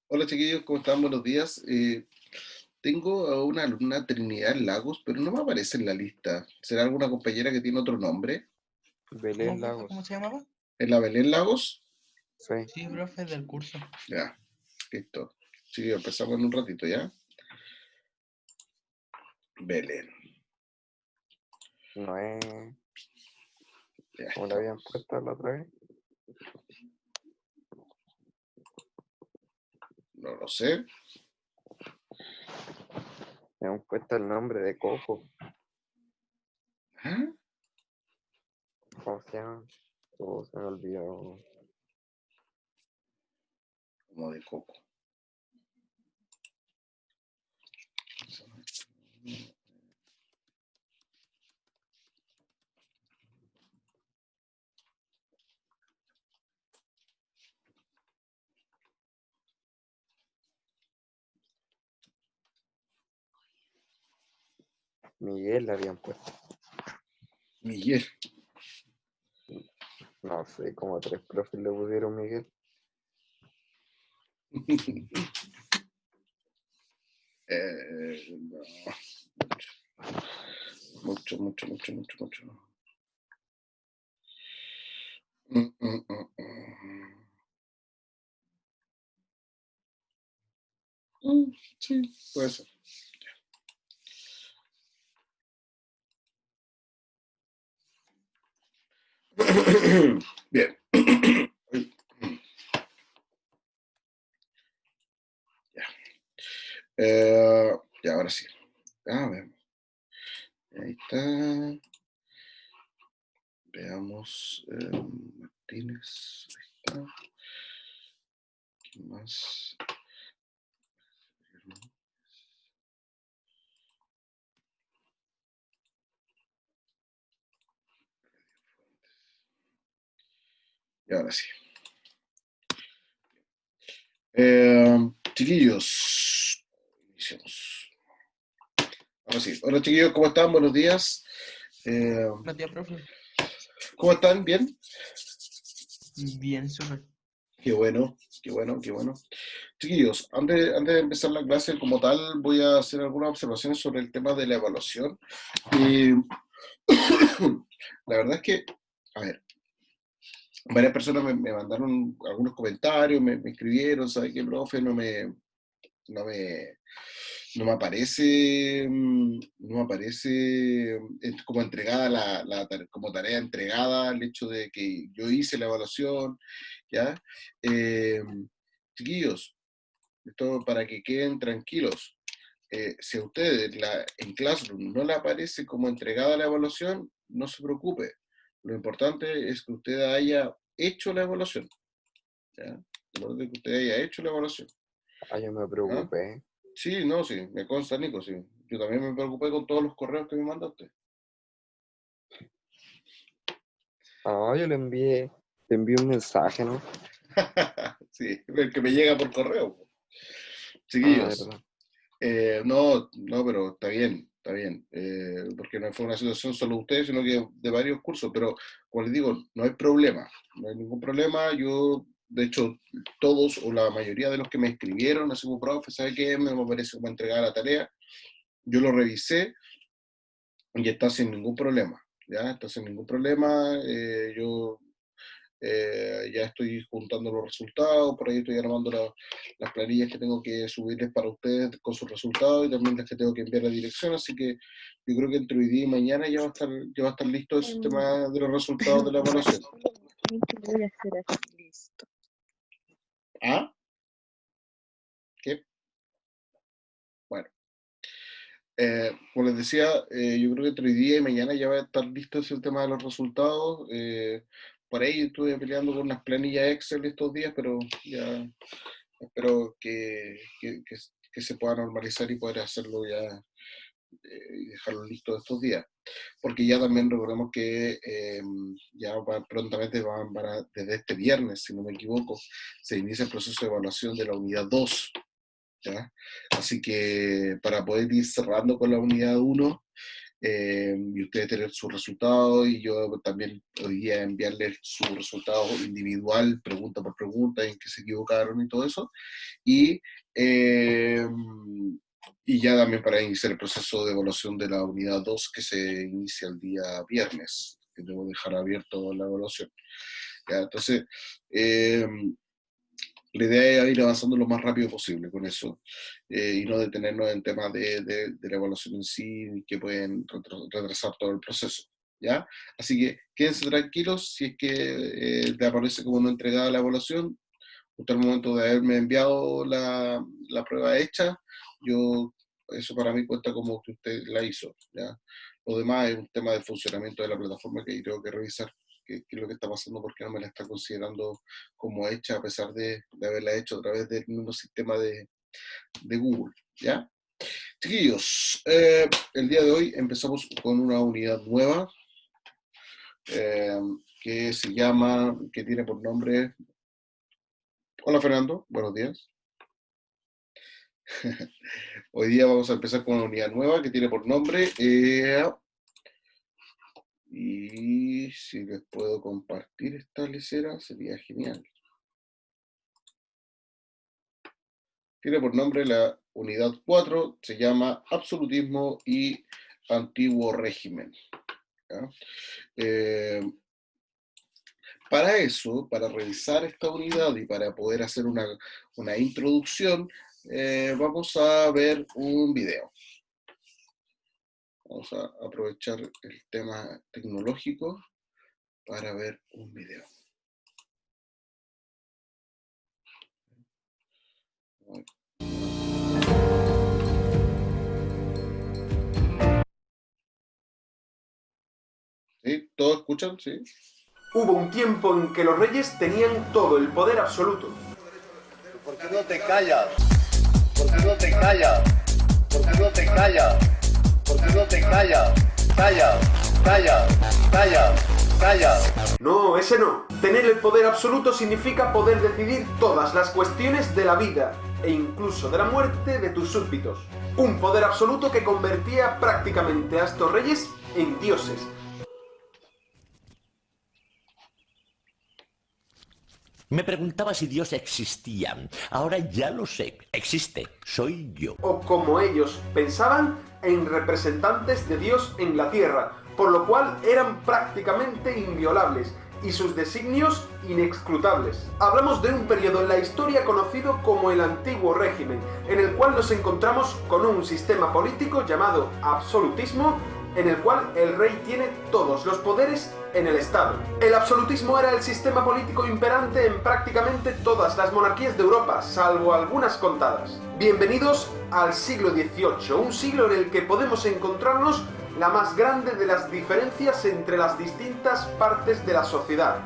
Hola chiquillos, ¿cómo están? Buenos días. Tengo a una alumna Trinidad Lagos, pero no me aparece en la lista. ¿Será alguna compañera que tiene otro nombre? Belén Lagos. ¿Cómo se llamaba? ¿En la Belén Lagos? Sí. Sí, profe, del curso. Ya, listo. Sí, empezamos en un ratito, ¿ya? Belén. No es Ya como la habían puesto la otra vez. No lo sé. Le han puesto el nombre de Coco. ¿Ah? ¿Cómo se llama? Oh, se me olvidó. Como de coco. Miguel le habían puesto. Miguel. No sé, como 3 profes le pusieron Miguel. No. Mucho. Sí, puede ser. Bien. Ya, ahora sí. A ver. Ahí está. Veamos. Martínez. Ahí está. ¿Quién más? Y ahora sí. Chiquillos. Iniciamos. Ahora sí. Hola chiquillos, ¿cómo están? Buenos días. Buenos días, profe. ¿Cómo están? ¿Bien? Bien, súper. Qué bueno. Chiquillos, antes de empezar la clase como tal, voy a hacer algunas observaciones sobre el tema de la evaluación. La verdad es que, a ver, varias personas me mandaron algunos comentarios, me escribieron, ¿sabes qué, profe? No me no me aparece como entregada como tarea entregada el hecho de que yo hice la evaluación, ¿ya? Chiquillos, esto para que queden tranquilos. Si a ustedes en Classroom no le aparece como entregada la evaluación, no se preocupe. Lo importante es que usted haya hecho la evaluación, ¿ya? Lo importante es que usted haya hecho la evaluación. Ah, yo me ¿Ah? preocupé. Sí, no, sí, me consta, Nico, sí. Yo también me preocupé con todos los correos que me mandaste. Ah, yo le envié un mensaje, ¿no? Sí, el que me llega por correo. Ah, Chiquillos, verdad. no, pero está bien, porque no fue una situación solo de ustedes, sino que de varios cursos, pero como les digo, no hay problema, no hay ningún problema. Yo, de hecho, todos o la mayoría de los que me escribieron, así como profe, ¿sabe qué? Me parece como entregada la tarea, yo lo revisé y está sin ningún problema, ¿ya? Está sin ningún problema, yo ya estoy juntando los resultados, por ahí estoy armando las planillas que tengo que subirles para ustedes con sus resultados y también las que tengo que enviar a la dirección, así que yo creo que entre hoy día y mañana ya va a estar listo el tema de los resultados de la evaluación. Voy a hacer así, listo. ¿Ah? ¿Qué? Bueno. Como les decía, yo creo que entre hoy día y mañana ya va a estar listo ese tema de los resultados. Por ahí estuve peleando con unas planillas Excel estos días, pero ya espero que se pueda normalizar y poder hacerlo ya y dejarlo listo estos días. Porque ya también recordemos que ya prontamente desde este viernes, si no me equivoco, se inicia el proceso de evaluación de la unidad 2. ¿Ya? Así que para poder ir cerrando con la unidad 1 y ustedes tener sus resultados y yo también hoy día enviarles sus resultados individual, pregunta por pregunta, en qué se equivocaron y todo eso. Y, eh, y ya también para iniciar el proceso de evaluación de la unidad 2 que se inicia el día viernes, que debo dejar abierto la evaluación. ¿Ya? Entonces, la idea es ir avanzando lo más rápido posible con eso y no detenernos en temas de la evaluación en sí que pueden retrasar todo el proceso. ¿Ya? Así que quédense tranquilos si es que te aparece como no entregada la evaluación. Hasta el momento de haberme enviado la prueba hecha, eso para mí cuenta como que usted la hizo. ¿Ya? Lo demás es un tema de funcionamiento de la plataforma que tengo que revisar qué es lo que está pasando, porque no me la está considerando como hecha, a pesar de haberla hecho a través del mismo sistema de Google. ¿Ya? Chiquillos, el día de hoy empezamos con una unidad nueva que tiene por nombre... Hola Fernando, buenos días. Hoy día vamos a empezar con una unidad nueva que tiene por nombre... y si les puedo compartir esta lecera, sería genial. Tiene por nombre la unidad 4, se llama Absolutismo y Antiguo Régimen. Para eso, para revisar esta unidad y para poder hacer una introducción, vamos a ver un video. Vamos a aprovechar el tema tecnológico para ver un video. ¿Sí? ¿Todos escuchan? ¿Sí? Hubo un tiempo en que los reyes tenían todo el poder absoluto. ¿Por qué no te callas? ¿Por qué no te callas? ¿Por qué no te callas? ¿Por qué no te callas? Calla, calla, calla, calla. No, ese no. Tener el poder absoluto significa poder decidir todas las cuestiones de la vida e incluso de la muerte de tus súbditos. Un poder absoluto que convertía prácticamente a estos reyes en dioses. Me preguntaba si Dios existía. Ahora ya lo sé. Existe. Soy yo. O como ellos pensaban, en representantes de Dios en la tierra, por lo cual eran prácticamente inviolables y sus designios inescrutables. Hablamos de un periodo en la historia conocido como el Antiguo Régimen, en el cual nos encontramos con un sistema político llamado absolutismo, en el cual el rey tiene todos los poderes en el Estado. El absolutismo era el sistema político imperante en prácticamente todas las monarquías de Europa, salvo algunas contadas. Bienvenidos al siglo XVIII, un siglo en el que podemos encontrarnos la más grande de las diferencias entre las distintas partes de la sociedad,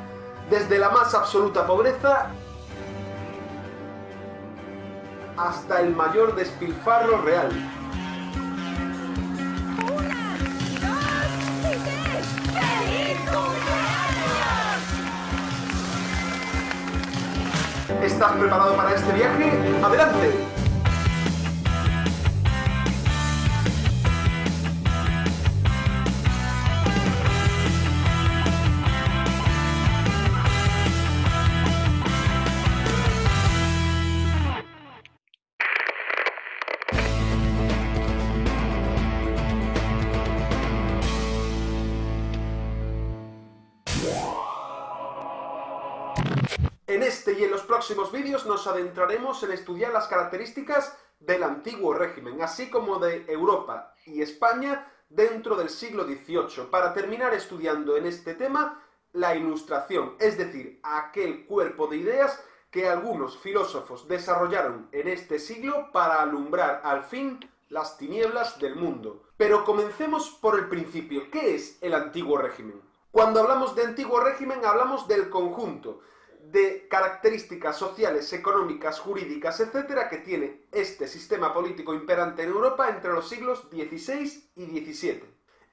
desde la más absoluta pobreza hasta el mayor despilfarro real. ¿Estás preparado para este viaje? ¡Adelante! En este y en los próximos vídeos nos adentraremos en estudiar las características del Antiguo Régimen, así como de Europa y España dentro del siglo XVIII, para terminar estudiando en este tema la Ilustración, es decir, aquel cuerpo de ideas que algunos filósofos desarrollaron en este siglo para alumbrar al fin las tinieblas del mundo. Pero comencemos por el principio. ¿Qué es el Antiguo Régimen? Cuando hablamos de Antiguo Régimen hablamos del conjunto de características sociales, económicas, jurídicas, etcétera, que tiene este sistema político imperante en Europa entre los siglos XVI y XVII.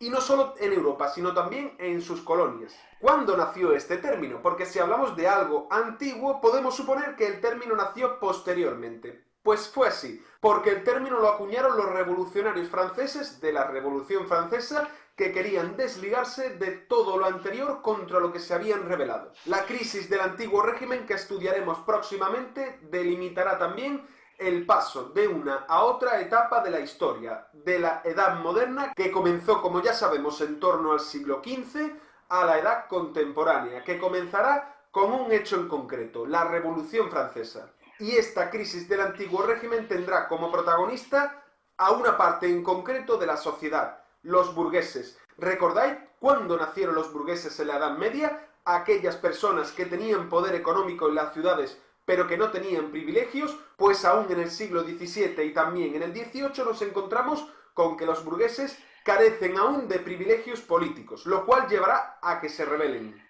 Y no solo en Europa, sino también en sus colonias. ¿Cuándo nació este término? Porque si hablamos de algo antiguo, podemos suponer que el término nació posteriormente. Pues fue así, porque el término lo acuñaron los revolucionarios franceses de la Revolución Francesa, que querían desligarse de todo lo anterior contra lo que se habían rebelado. La crisis del Antiguo Régimen, que estudiaremos próximamente, delimitará también el paso de una a otra etapa de la historia, de la Edad Moderna, que comenzó, como ya sabemos, en torno al siglo XV, a la Edad Contemporánea, que comenzará con un hecho en concreto, la Revolución Francesa. Y esta crisis del Antiguo Régimen tendrá como protagonista a una parte en concreto de la sociedad, los burgueses. ¿Recordáis cuándo nacieron los burgueses en la Edad Media? Aquellas personas que tenían poder económico en las ciudades pero que no tenían privilegios. Pues aún en el siglo XVII y también en el XVIII nos encontramos con que los burgueses carecen aún de privilegios políticos, lo cual llevará a que se rebelen.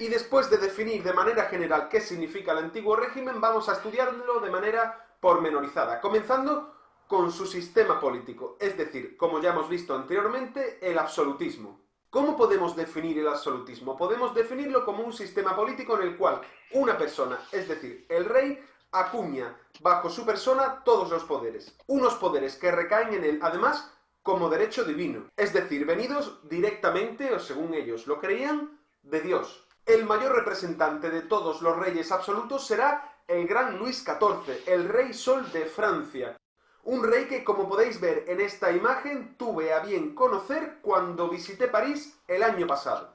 Y después de definir de manera general qué significa el Antiguo Régimen, vamos a estudiarlo de manera pormenorizada, comenzando con su sistema político, es decir, como ya hemos visto anteriormente, el absolutismo. ¿Cómo podemos definir el absolutismo? Podemos definirlo como un sistema político en el cual una persona, es decir, el rey, acuña bajo su persona todos los poderes. Unos poderes que recaen en él, además, como derecho divino, es decir, venidos directamente, o según ellos lo creían, de Dios. El mayor representante de todos los reyes absolutos será el gran Luis XIV, el rey Sol de Francia. Un rey que, como podéis ver en esta imagen, tuve a bien conocer cuando visité París el año pasado.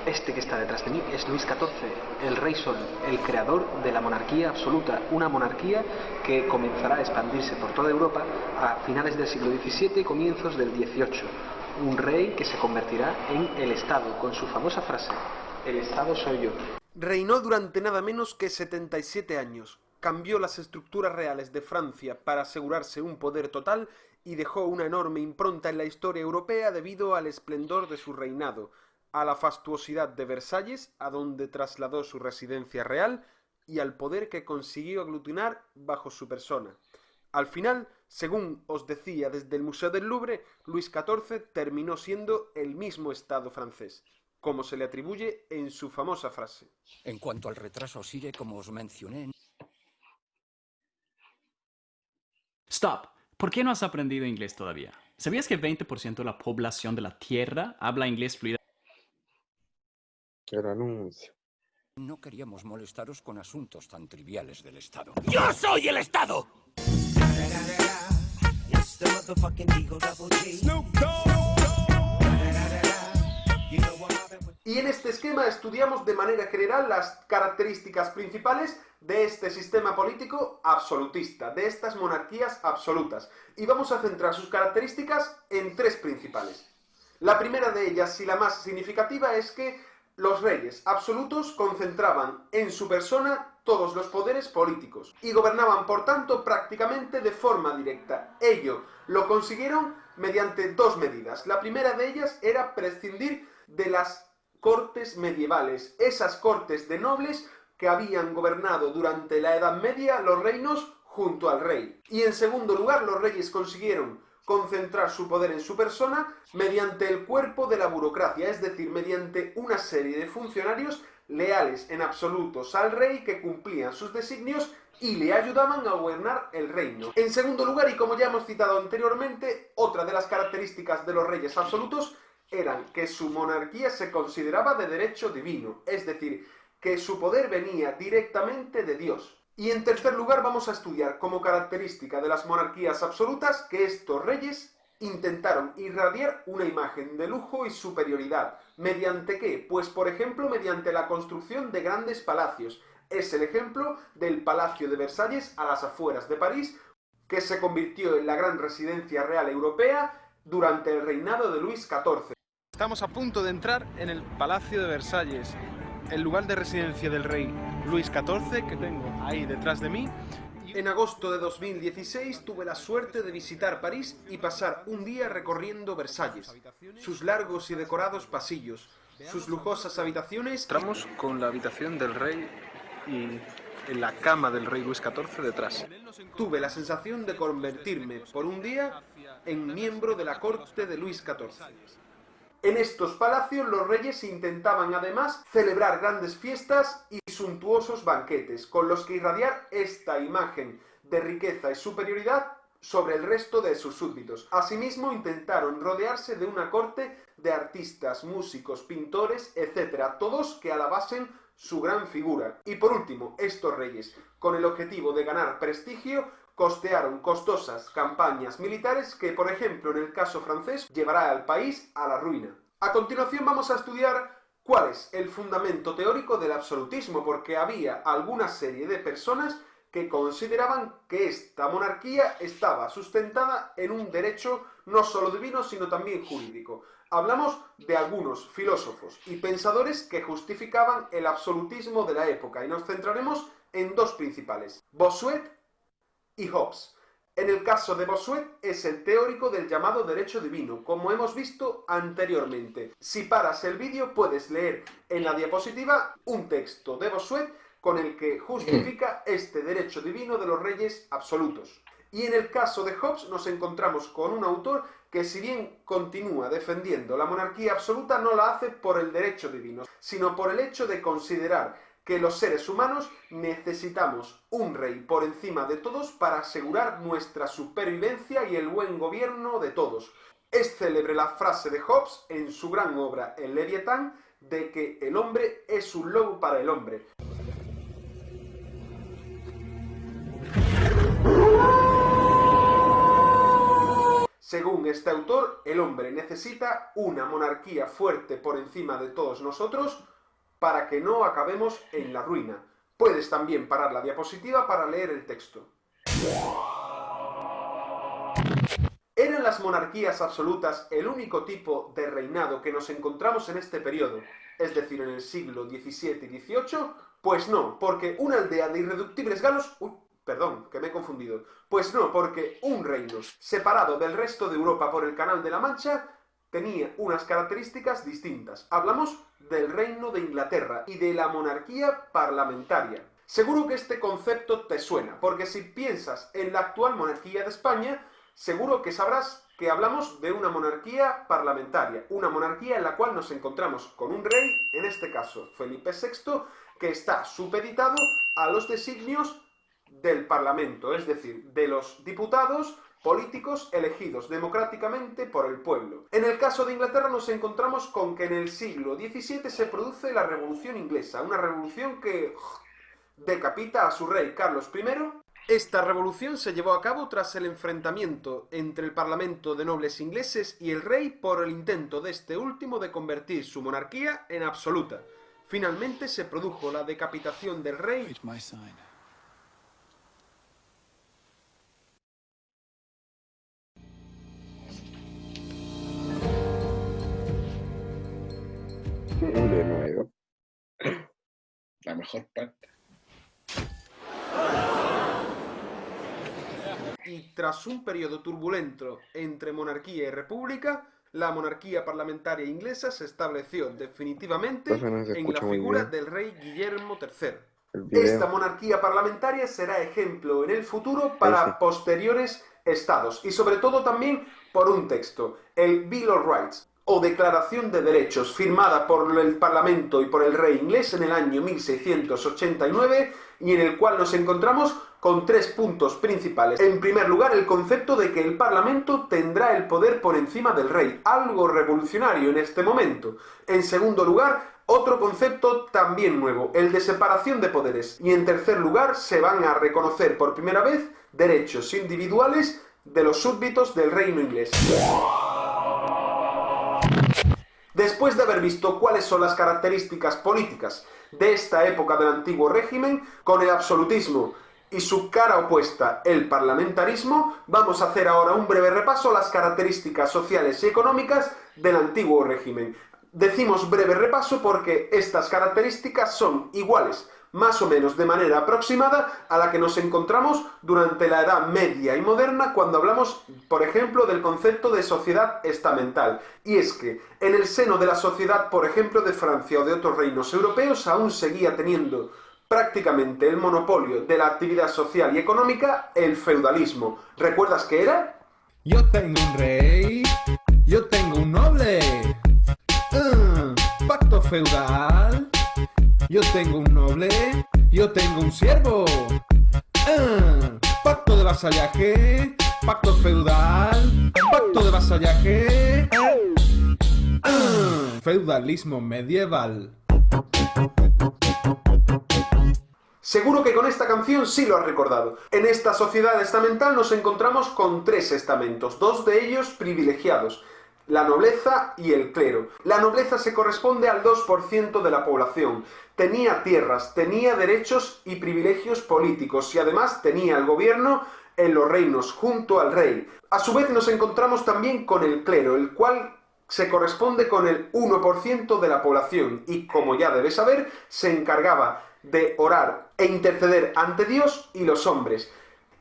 Este que está detrás de mí es Luis XIV, el Rey Sol, el creador de la monarquía absoluta, una monarquía que comenzará a expandirse por toda Europa a finales del siglo XVII y comienzos del XVIII. Un rey que se convertirá en el Estado, con su famosa frase, el Estado soy yo. Reinó durante nada menos que 77 años. Cambió las estructuras reales de Francia para asegurarse un poder total y dejó una enorme impronta en la historia europea debido al esplendor de su reinado, a la fastuosidad de Versalles, a donde trasladó su residencia real, y al poder que consiguió aglutinar bajo su persona. Al final, según os decía desde el Museo del Louvre, Luis XIV terminó siendo el mismo Estado francés, como se le atribuye en su famosa frase. En cuanto al retraso, sigue como os mencioné. Stop. ¿Por qué no has aprendido inglés todavía? ¿Sabías que 20% de la población de la Tierra habla inglés fluidamente? El anuncio. No queríamos molestaros con asuntos tan triviales del Estado. ¡Yo soy el Estado! Y en este esquema estudiamos de manera general las características principales de este sistema político absolutista, de estas monarquías absolutas. Y vamos a centrar sus características en tres principales. La primera de ellas, y la más significativa, es que los reyes absolutos concentraban en su persona todos los poderes políticos y gobernaban, por tanto, prácticamente de forma directa. Ello lo consiguieron mediante dos medidas. La primera de ellas era prescindir de las cortes medievales, esas cortes de nobles que habían gobernado durante la Edad Media los reinos junto al rey. Y en segundo lugar, los reyes consiguieron concentrar su poder en su persona mediante el cuerpo de la burocracia, es decir, mediante una serie de funcionarios leales en absolutos al rey que cumplían sus designios y le ayudaban a gobernar el reino. En segundo lugar, y como ya hemos citado anteriormente, otra de las características de los reyes absolutos eran que su monarquía se consideraba de derecho divino, es decir, que su poder venía directamente de Dios. Y en tercer lugar vamos a estudiar como característica de las monarquías absolutas que estos reyes intentaron irradiar una imagen de lujo y superioridad. ¿Mediante qué? Pues por ejemplo mediante la construcción de grandes palacios. Es el ejemplo del Palacio de Versalles a las afueras de París, que se convirtió en la gran residencia real europea durante el reinado de Luis XIV. Estamos a punto de entrar en el Palacio de Versalles, el lugar de residencia del rey Luis XIV, que tengo ahí detrás de mí. En agosto de 2016 tuve la suerte de visitar París y pasar un día recorriendo Versalles, sus largos y decorados pasillos, sus lujosas habitaciones. Entramos con la habitación del rey y en la cama del rey Luis XIV detrás. Tuve la sensación de convertirme por un día en miembro de la corte de Luis XIV. En estos palacios los reyes intentaban además celebrar grandes fiestas y suntuosos banquetes, con los que irradiar esta imagen de riqueza y superioridad sobre el resto de sus súbditos. Asimismo intentaron rodearse de una corte de artistas, músicos, pintores, etc., todos que alabasen su gran figura. Y por último, estos reyes, con el objetivo de ganar prestigio, costearon costosas campañas militares que, por ejemplo, en el caso francés, llevará al país a la ruina. A continuación vamos a estudiar cuál es el fundamento teórico del absolutismo, porque había alguna serie de personas que consideraban que esta monarquía estaba sustentada en un derecho no solo divino, sino también jurídico. Hablamos de algunos filósofos y pensadores que justificaban el absolutismo de la época, y nos centraremos en dos principales: Bossuet y Hobbes. En el caso de Bossuet es el teórico del llamado derecho divino, como hemos visto anteriormente. Si paras el vídeo puedes leer en la diapositiva un texto de Bossuet con el que justifica este derecho divino de los reyes absolutos. Y en el caso de Hobbes nos encontramos con un autor que, si bien continúa defendiendo la monarquía absoluta, no la hace por el derecho divino, sino por el hecho de considerar que los seres humanos necesitamos un rey por encima de todos para asegurar nuestra supervivencia y el buen gobierno de todos. Es célebre la frase de Hobbes en su gran obra El Leviatán, de que el hombre es un lobo para el hombre. Según este autor, el hombre necesita una monarquía fuerte por encima de todos nosotros para que no acabemos en la ruina. Puedes también parar la diapositiva para leer el texto. ¿Eran las monarquías absolutas el único tipo de reinado que nos encontramos en este periodo, es decir, en el siglo XVII y XVIII? Pues no, porque una aldea de irreductibles galos... Perdón, que me he confundido. Pues no, porque un reino separado del resto de Europa por el Canal de la Mancha tenía unas características distintas. Hablamos del Reino de Inglaterra y de la monarquía parlamentaria. Seguro que este concepto te suena, porque si piensas en la actual monarquía de España, seguro que sabrás que hablamos de una monarquía parlamentaria, una monarquía en la cual nos encontramos con un rey, en este caso Felipe VI, que está supeditado a los designios del Parlamento, es decir, de los diputados políticos elegidos democráticamente por el pueblo. En el caso de Inglaterra nos encontramos con que en el siglo XVII se produce la Revolución Inglesa, una revolución que decapita a su rey Carlos I Esta revolución se llevó a cabo tras el enfrentamiento entre el Parlamento de nobles ingleses y el rey por el intento de este último de convertir su monarquía en absoluta. Finalmente se produjo la decapitación del rey. De nuevo. La mejor parte. Y tras un periodo turbulento entre monarquía y república, la monarquía parlamentaria inglesa se estableció definitivamente Eso no se en la escucha muy figura bien. del rey Guillermo III. El video. Esta monarquía parlamentaria será ejemplo en el futuro para sí. posteriores estados y sobre todo también por un texto, el Bill of Rights o Declaración de Derechos, firmada por el Parlamento y por el rey inglés en el año 1689 y en el cual nos encontramos con 3 puntos principales. En primer lugar, el concepto de que el Parlamento tendrá el poder por encima del rey, algo revolucionario en este momento. En segundo lugar, otro concepto también nuevo, el de separación de poderes. Y en tercer lugar, se van a reconocer por primera vez derechos individuales de los súbditos del reino inglés. Después de haber visto cuáles son las características políticas de esta época del antiguo régimen, con el absolutismo y su cara opuesta, el parlamentarismo, vamos a hacer ahora un breve repaso a las características sociales y económicas del antiguo régimen. Decimos breve repaso porque estas características son iguales, más o menos de manera aproximada, a la que nos encontramos durante la Edad Media y Moderna cuando hablamos, por ejemplo, del concepto de sociedad estamental. Y es que en el seno de la sociedad, por ejemplo, de Francia o de otros reinos europeos, aún seguía teniendo prácticamente el monopolio de la actividad social y económica el feudalismo. ¿Recuerdas qué era? Yo tengo un rey, yo tengo un noble, pacto feudal. Yo tengo un noble, yo tengo un siervo, pacto de vasallaje, pacto feudal, pacto de vasallaje, feudalismo medieval. Seguro que con esta canción sí lo has recordado. En esta sociedad estamental nos encontramos con 3 estamentos, 2 de ellos privilegiados: la nobleza y el clero. La nobleza se corresponde al 2% de la población. Tenía tierras, tenía derechos y privilegios políticos y además tenía el gobierno en los reinos junto al rey. A su vez nos encontramos también con el clero, el cual se corresponde con el 1% de la población y, como ya debes saber, se encargaba de orar e interceder ante Dios y los hombres.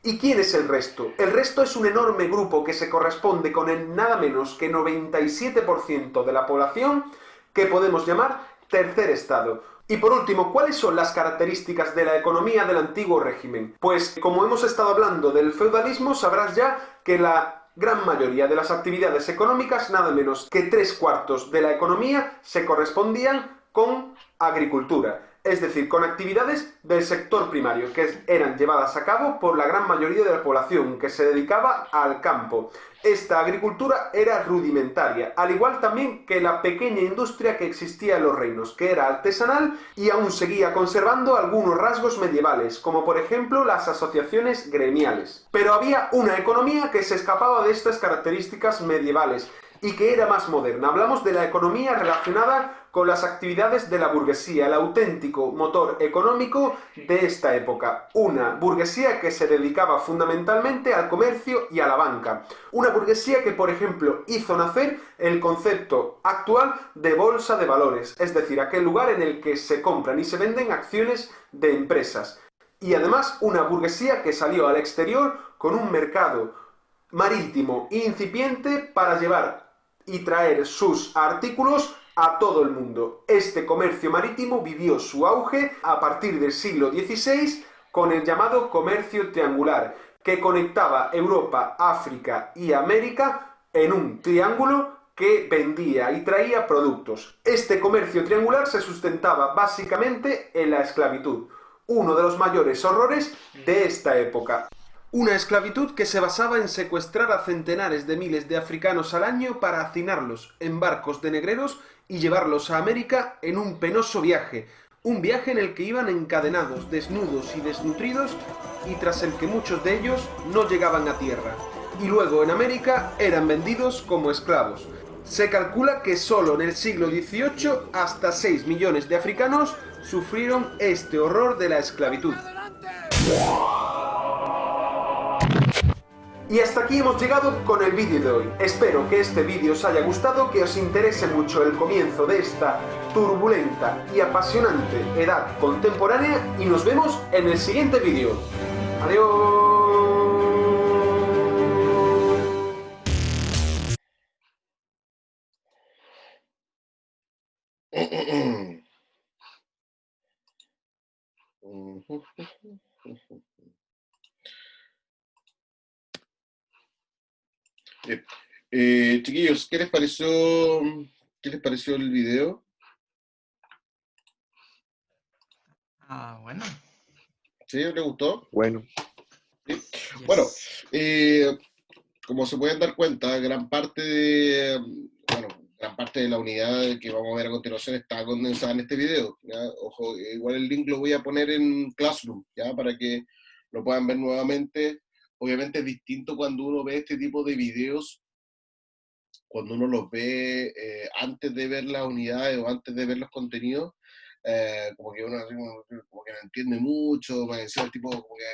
¿Y quién es el resto? El resto es un enorme grupo que se corresponde con el nada menos que 97% de la población, que podemos llamar tercer estado. Y por último, ¿cuáles son las características de la economía del antiguo régimen? Pues, como hemos estado hablando del feudalismo, sabrás ya que la gran mayoría de las actividades económicas, nada menos que 3/4 de la economía, se correspondían con agricultura. Es decir, con actividades del sector primario, que eran llevadas a cabo por la gran mayoría de la población, que se dedicaba al campo. Esta agricultura era rudimentaria, al igual también que la pequeña industria que existía en los reinos, que era artesanal y aún seguía conservando algunos rasgos medievales, como por ejemplo las asociaciones gremiales. Pero había una economía que se escapaba de estas características medievales y que era más moderna. Hablamos de la economía relacionada con las actividades de la burguesía, el auténtico motor económico de esta época. Una burguesía que se dedicaba fundamentalmente al comercio y a la banca. Una burguesía que, por ejemplo, hizo nacer el concepto actual de bolsa de valores, es decir, aquel lugar en el que se compran y se venden acciones de empresas. Y además una burguesía que salió al exterior con un mercado marítimo incipiente para llevar y traer sus artículos a todo el mundo. Este comercio marítimo vivió su auge a partir del siglo XVI con el llamado comercio triangular, que conectaba Europa, África y América en un triángulo que vendía y traía productos. Este comercio triangular se sustentaba básicamente en la esclavitud, uno de los mayores horrores de esta época. Una esclavitud que se basaba en secuestrar a centenares de miles de africanos al año para hacinarlos en barcos de negreros y llevarlos a América en un penoso viaje, Un viaje en el que iban encadenados, desnudos y desnutridos, y tras el que muchos de ellos no llegaban a tierra. Y luego en América eran vendidos como esclavos. Se calcula que solo en el siglo XVIII hasta 6 millones de africanos sufrieron este horror de la esclavitud. Y hasta aquí hemos llegado con el vídeo de hoy. Espero que este vídeo os haya gustado, que os interese mucho el comienzo de esta turbulenta y apasionante edad contemporánea, y nos vemos en el siguiente vídeo. ¡Adiós! Bien. Chiquillos, ¿qué les pareció el video? Bueno. ¿Sí? ¿Les gustó? Bueno. ¿Sí? Bueno, como se pueden dar cuenta, gran parte de la unidad que vamos a ver a continuación está condensada en este video, ¿ya? Ojo, igual el link lo voy a poner en Classroom, ¿ya? Para que lo puedan ver nuevamente. Obviamente es distinto cuando uno ve este tipo de videos, cuando uno los ve antes de ver las unidades o antes de ver los contenidos, como que uno como que no entiende mucho, más encima el tipo como que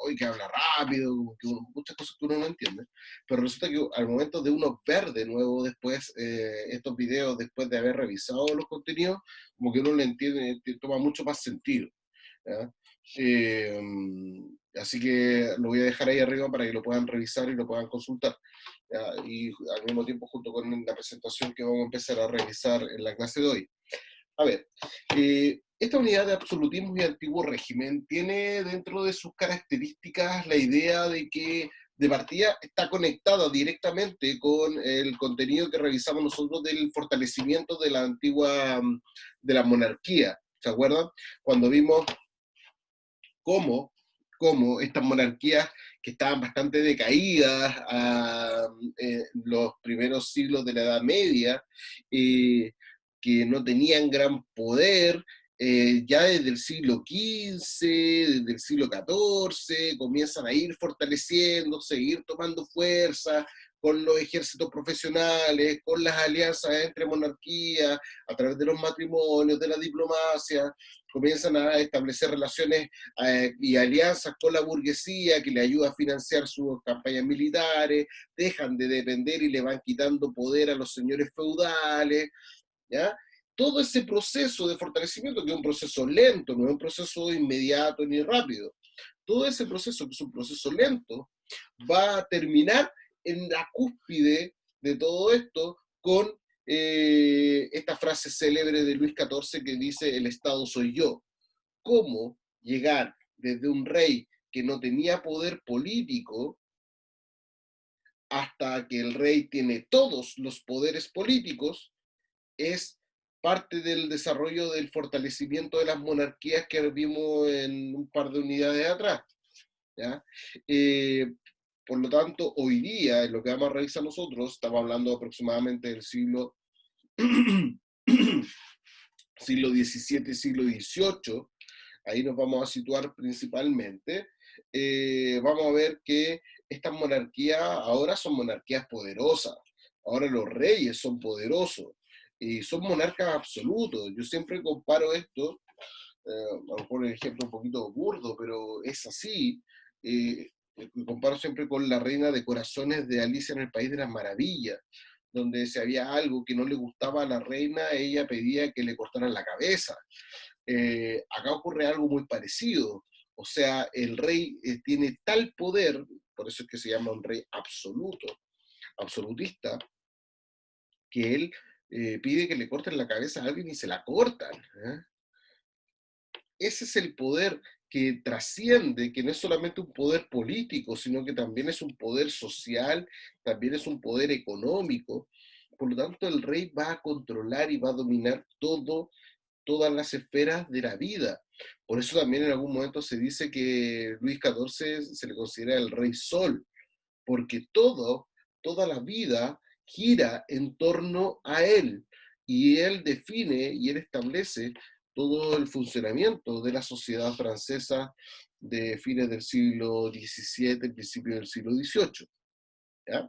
hoy que habla rápido, como que muchas cosas que uno no entiende. Pero resulta que al momento de uno ver de nuevo después estos videos, después de haber revisado los contenidos, como que uno le entiende, toma mucho más sentido, ¿ya? Así que lo voy a dejar ahí arriba para que lo puedan revisar y lo puedan consultar, ¿ya? Y al mismo tiempo junto con la presentación que vamos a empezar a revisar en la clase de hoy. A ver, esta unidad de absolutismo y antiguo régimen tiene dentro de sus características la idea de que de partida está conectada directamente con el contenido que revisamos nosotros del fortalecimiento de la antigua, de la monarquía. ¿Se acuerdan? Cuando vimos cómo estas monarquías que estaban bastante decaídas en los primeros siglos de la Edad Media, que no tenían gran poder, ya desde el siglo XV, desde el siglo XIV, comienzan a ir fortaleciéndose, ir tomando fuerza con los ejércitos profesionales, con las alianzas entre monarquías, a través de los matrimonios, de la diplomacia, comienzan a establecer relaciones y alianzas con la burguesía que le ayuda a financiar sus campañas militares, dejan de depender y le van quitando poder a los señores feudales, ¿ya? Todo ese proceso de fortalecimiento, que es un proceso lento, no es un proceso inmediato ni rápido, todo ese proceso, que es un proceso lento, va a terminar en la cúspide de todo esto con esta frase célebre de Luis XIV que dice: el Estado soy yo. ¿Cómo llegar desde un rey que no tenía poder político hasta que el rey tiene todos los poderes políticos? Es parte del desarrollo del fortalecimiento de las monarquías que vimos en un par de unidades atrás, ¿ya? Por lo tanto, hoy día, en lo que vamos a revisar nosotros, estamos hablando aproximadamente del siglo XVII, siglo XVIII, ahí nos vamos a situar principalmente. Vamos a ver que estas monarquías ahora son monarquías poderosas, ahora los reyes son poderosos, y son monarcas absolutos. Yo siempre comparo esto, a lo mejor un ejemplo un poquito burdo, pero es así, comparo siempre con la reina de corazones de Alicia en el País de las Maravillas, donde si había algo que no le gustaba a la reina, ella pedía que le cortaran la cabeza. Acá ocurre algo muy parecido, o sea, el rey tiene tal poder, por eso es que se llama un rey absoluto, absolutista, que él pide que le corten la cabeza a alguien y se la cortan, ¿eh? Ese es el poder que trasciende, que no es solamente un poder político, sino que también es un poder social, también es un poder económico. Por lo tanto, el rey va a controlar y va a dominar todas las esferas de la vida. Por eso también en algún momento se dice que Luis XIV se le considera el rey sol, porque toda la vida gira en torno a él, y él define y él establece todo el funcionamiento de la sociedad francesa de fines del siglo XVII, principio del siglo XVIII. ¿Ya?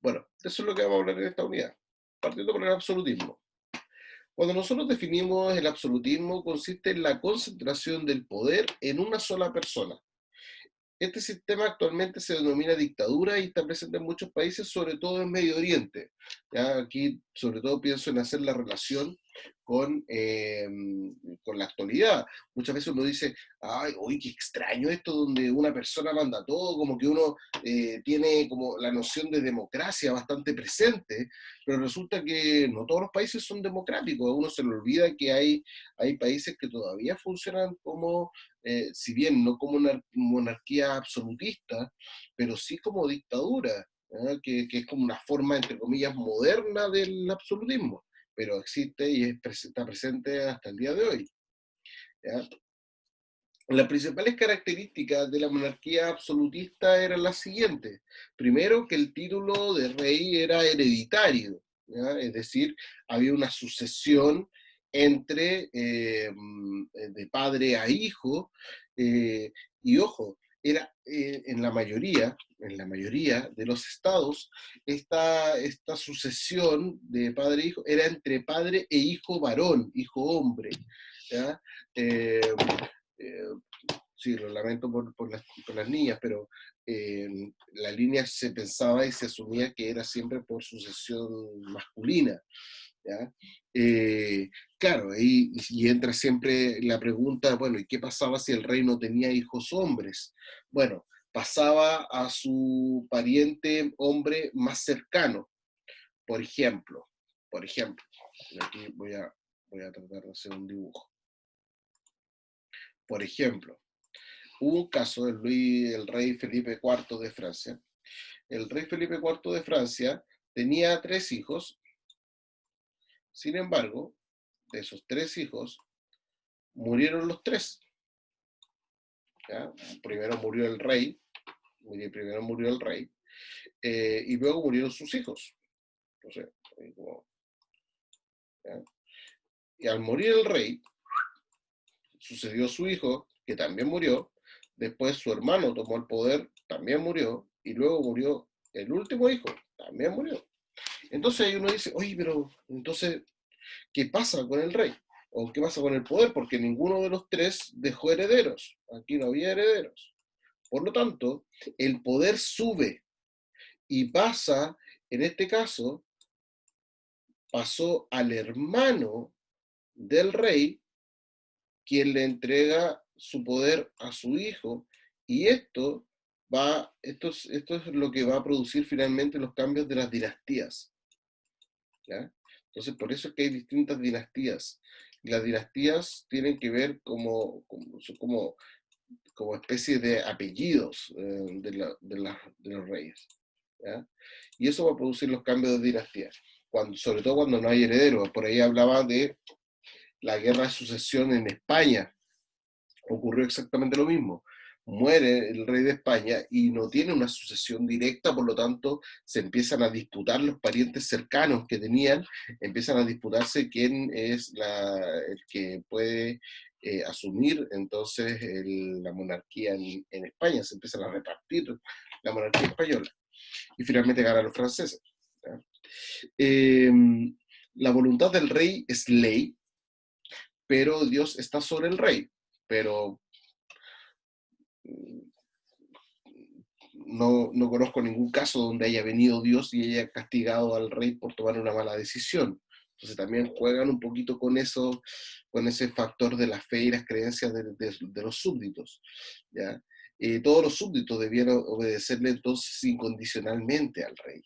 Bueno, eso es lo que vamos a hablar en esta unidad, partiendo por el absolutismo. Cuando nosotros definimos el absolutismo, consiste en la concentración del poder en una sola persona. Este sistema actualmente se denomina dictadura y está presente en muchos países, sobre todo en Medio Oriente. ¿Ya? Aquí, sobre todo, pienso en hacer la relación con la actualidad. Muchas veces uno dice, ay, uy, qué extraño esto, donde una persona manda todo, como que uno tiene como la noción de democracia bastante presente, pero resulta que no todos los países son democráticos. A uno se le olvida que hay países que todavía funcionan como, si bien no como una monarquía absolutista, pero sí como dictadura, que es como una forma, entre comillas, moderna del absolutismo, pero existe y está presente hasta el día de hoy. ¿Ya? Las principales características de la monarquía absolutista eran las siguientes. Primero, que el título de rey era hereditario, ¿ya? Es decir, había una sucesión entre de padre a hijo, y ojo, era en la mayoría de los estados, esta sucesión de padre e hijo era entre padre e hijo varón, hijo hombre, ¿ya? Sí, lo lamento por las niñas, pero la línea se pensaba y se asumía que era siempre por sucesión masculina, ¿ya? Claro, y entra siempre la pregunta, bueno, ¿y qué pasaba si el rey no tenía hijos hombres? Bueno, pasaba a su pariente hombre más cercano, por ejemplo, y aquí voy a tratar de hacer un dibujo. Por ejemplo, hubo un caso del rey Felipe IV de Francia. El rey Felipe IV de Francia tenía 3 hijos. Sin embargo, de esos 3 hijos, murieron los 3. ¿Ya? Primero murió el rey, y luego murieron sus hijos. Entonces, ¿ya? Y al morir el rey, sucedió su hijo, que también murió. Después su hermano tomó el poder, también murió, y luego murió el último hijo, también murió. Entonces ahí uno dice, oye, pero entonces, ¿qué pasa con el rey? ¿O qué pasa con el poder? Porque ninguno de los 3 dejó herederos. Aquí no había herederos. Por lo tanto, el poder sube y pasa, en este caso, pasó al hermano del rey, quien le entrega su poder a su hijo, y esto es lo que va a producir finalmente los cambios de las dinastías. ¿Ya? Entonces, por eso es que hay distintas dinastías. Las dinastías tienen que ver como especie de apellidos de los reyes. ¿Ya? Y eso va a producir los cambios de dinastía, sobre todo cuando no hay herederos. Por ahí hablaba de la guerra de sucesión en España. Ocurrió exactamente lo mismo. Muere el rey de España y no tiene una sucesión directa, por lo tanto se empiezan a disputar los parientes cercanos que tenían, empiezan a disputarse quién es el que puede asumir entonces la monarquía en España, se empiezan a repartir la monarquía española y finalmente ganan los franceses. La voluntad del rey es ley, pero Dios está sobre el rey. Pero no conozco ningún caso donde haya venido Dios y haya castigado al rey por tomar una mala decisión. Entonces también juegan un poquito con eso, con ese factor de la fe y las creencias de los súbditos, ¿ya? Todos los súbditos debían obedecerle entonces incondicionalmente al rey.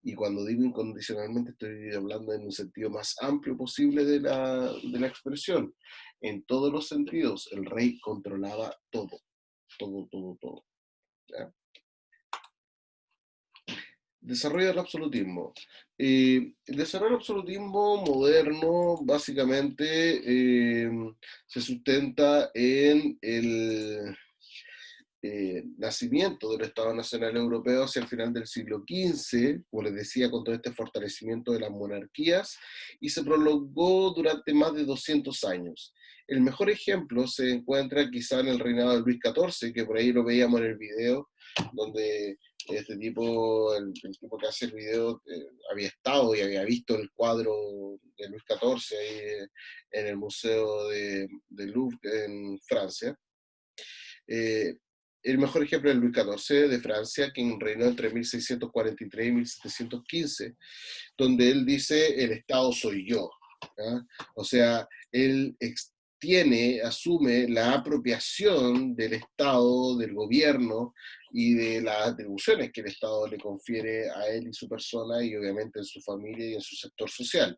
Y cuando digo incondicionalmente estoy hablando en un sentido más amplio posible de la expresión. En todos los sentidos, el rey controlaba todo. ¿Ya? Desarrollo del absolutismo. El desarrollo del absolutismo moderno básicamente se sustenta en nacimiento del Estado Nacional Europeo hacia el final del siglo XV, como les decía, con todo este fortalecimiento de las monarquías, y se prolongó durante más de 200 años. El mejor ejemplo se encuentra quizá en el reinado de Luis XIV, que por ahí lo veíamos en el video, donde este tipo, el tipo que hace el video, había estado y había visto el cuadro de Luis XIV ahí en el Museo de Louvre en Francia. El mejor ejemplo es Luis XIV de Francia, quien reinó entre 1643 y 1715, donde él dice, el Estado soy yo. ¿Ya? O sea, él asume la apropiación del Estado, del gobierno y de las atribuciones que el Estado le confiere a él y su persona, y obviamente en su familia y en su sector social.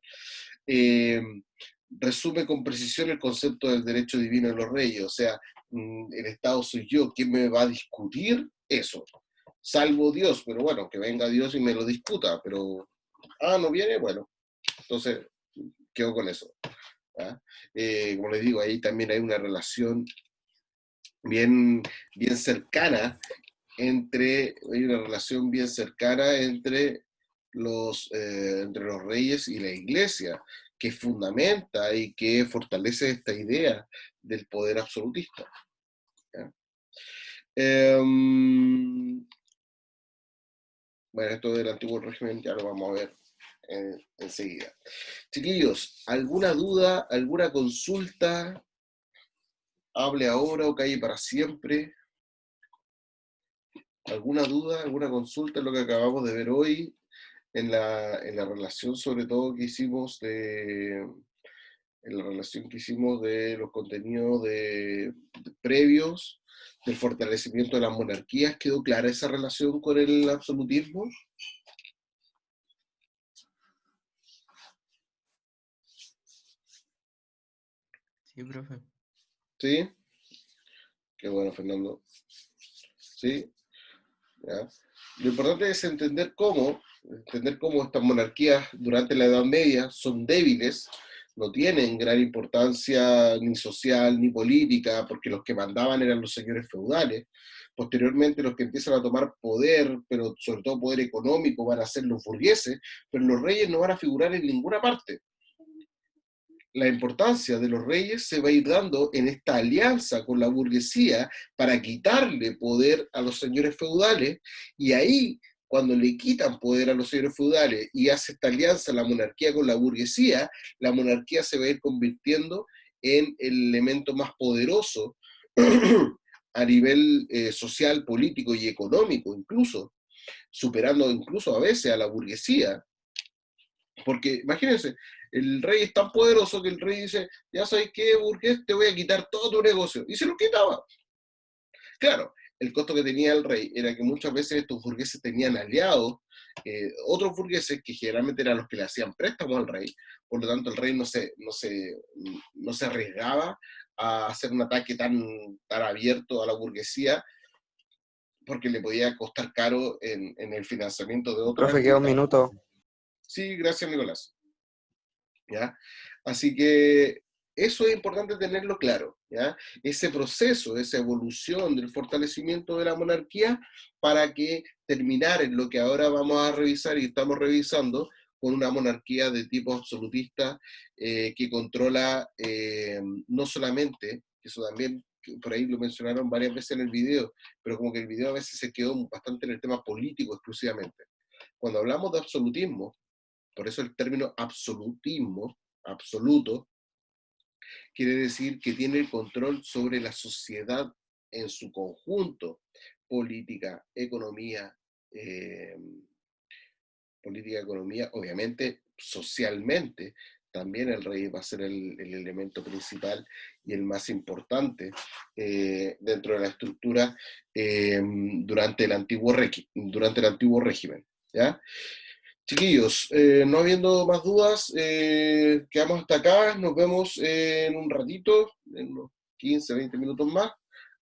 Resume con precisión el concepto del derecho divino de los reyes, o sea, el Estado soy yo, ¿quién me va a discutir eso? Salvo Dios, pero bueno, que venga Dios y me lo discuta, pero, no viene, bueno, entonces quedo con eso. Como les digo, ahí también hay una relación bien cercana entre los reyes y la iglesia, que fundamenta y que fortalece esta idea del poder absolutista. Bueno, esto del antiguo régimen ya lo vamos a ver enseguida. Chiquillos, ¿alguna duda, alguna consulta? Hable ahora o calle para siempre. ¿Alguna duda, alguna consulta en lo que acabamos de ver hoy? En la relación, sobre todo, que hicimos de los contenidos previos del fortalecimiento de las monarquías. ¿Quedó clara esa relación con el absolutismo? Sí, profe. ¿Sí? Qué bueno, Fernando. ¿Sí? ¿Ya? Lo importante es entender cómo estas monarquías durante la Edad Media son débiles, no tienen gran importancia ni social ni política, porque los que mandaban eran los señores feudales. Posteriormente los que empiezan a tomar poder, pero sobre todo poder económico, van a ser los burgueses, pero los reyes no van a figurar en ninguna parte. La importancia de los reyes se va a ir dando en esta alianza con la burguesía para quitarle poder a los señores feudales, y ahí, cuando le quitan poder a los señores feudales y hace esta alianza la monarquía con la burguesía, la monarquía se va a ir convirtiendo en el elemento más poderoso a nivel social, político y económico, incluso, superando incluso a veces a la burguesía. Porque imagínense, el rey es tan poderoso que el rey dice, ya sabes qué, burgués, te voy a quitar todo tu negocio. Y se lo quitaba. Claro, el costo que tenía el rey era que muchas veces estos burgueses tenían aliados, otros burgueses que generalmente eran los que le hacían préstamos al rey, por lo tanto el rey no se arriesgaba a hacer un ataque tan abierto a la burguesía, porque le podía costar caro en el financiamiento de otros. Profe, queda un minuto. Sí, gracias, Nicolás. ¿Ya? Así que eso es importante tenerlo claro, ¿ya? Ese proceso, esa evolución del fortalecimiento de la monarquía, para que terminar en lo que ahora vamos a revisar y estamos revisando, con una monarquía de tipo absolutista que controla no solamente, eso también por ahí lo mencionaron varias veces en el video, pero como que el video a veces se quedó bastante en el tema político exclusivamente. Cuando hablamos de absolutismo, por eso el término absolutismo, absoluto, quiere decir que tiene el control sobre la sociedad en su conjunto, política, economía, obviamente socialmente. También el rey va a ser el elemento principal y el más importante dentro de la estructura durante el antiguo régimen, ¿ya? Chiquillos, no habiendo más dudas, quedamos hasta acá, nos vemos en un ratito, en unos 15, 20 minutos más,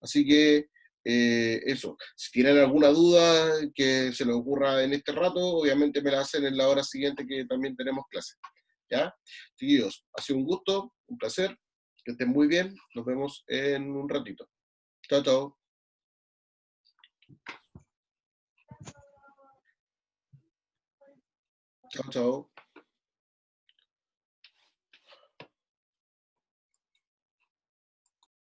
así que eso, si tienen alguna duda que se les ocurra en este rato, obviamente me la hacen en la hora siguiente que también tenemos clase, ¿ya? Chiquillos, ha sido un gusto, un placer, que estén muy bien, nos vemos en un ratito. Chao, chao. Chao, chao.